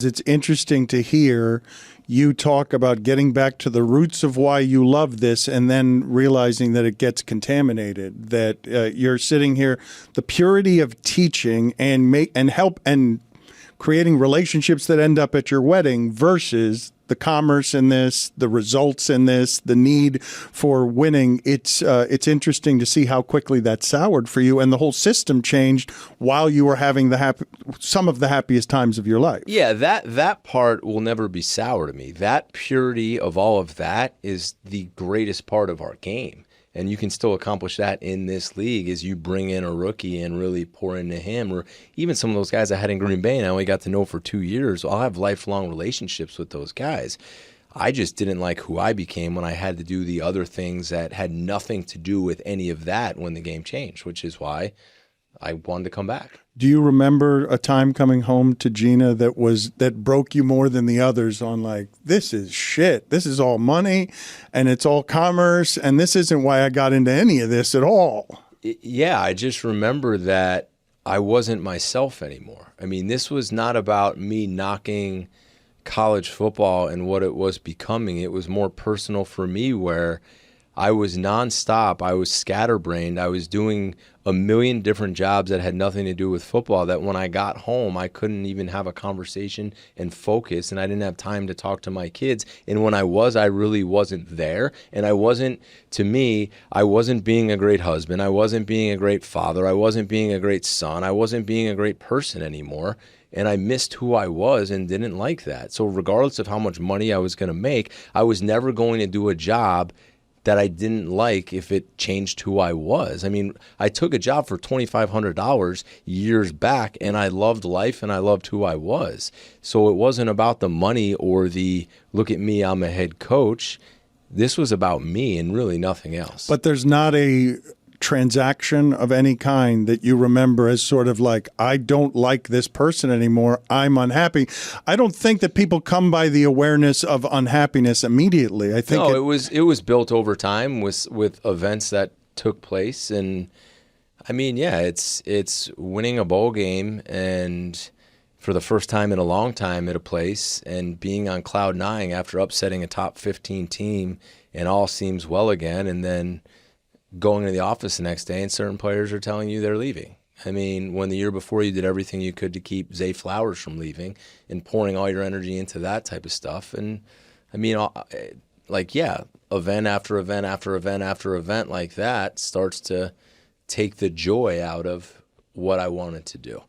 It's interesting to hear you talk about getting back to the roots of why you love this and then realizing that it gets contaminated, that you're sitting here, the purity of teaching and help and creating relationships that end up at your wedding versus the commerce in this, the results in this, the need for winning. It's interesting to see how quickly that soured for you, and the whole system changed while you were having some of the happiest times of your life. Yeah, that part will never be sour to me. That purity of all of that is the greatest part of our game. And you can still accomplish that in this league as you bring in a rookie and really pour into him. Or even some of those guys I had in Green Bay and I only got to know for 2 years. I'll have lifelong relationships with those guys. I just didn't like who I became when I had to do the other things that had nothing to do with any of that when the game changed, which is why I wanted to come back. Do you remember a time coming home to Gina that broke you more than the others on, like, this is shit, this is all money and it's all commerce and this isn't why I got into any of this at all? Yeah, I just remember that I wasn't myself anymore. I mean, this was not about me knocking college football and what it was becoming. It was more personal for me, where I was nonstop. I was scatterbrained. I was doing a million different jobs that had nothing to do with football, that when I got home, I couldn't even have a conversation and focus, and I didn't have time to talk to my kids. And when I was, I really wasn't there. And to me, I wasn't being a great husband. I wasn't being a great father. I wasn't being a great son. I wasn't being a great person anymore. And I missed who I was and didn't like that. So regardless of how much money I was going to make, I was never going to do a job that I didn't like if it changed who I was. I mean, I took a job for $2,500 years back, and I loved life and I loved who I was. So it wasn't about the money or the, look at me, I'm a head coach. This was about me and really nothing else. But there's not a transaction of any kind that you remember as sort of like, I don't like this person anymore, I'm unhappy. I don't think that people come by the awareness of unhappiness immediately. I think it was built over time with events that took place. And I mean, yeah, it's winning a bowl game and for the first time in a long time at a place, and being on cloud nine after upsetting a top 15 team and all seems well again, and then going to the office the next day and certain players are telling you they're leaving. I mean, when the year before you did everything you could to keep Zay Flowers from leaving and pouring all your energy into that type of stuff. And I mean, like, yeah, event after event after event after event like that starts to take the joy out of what I wanted to do.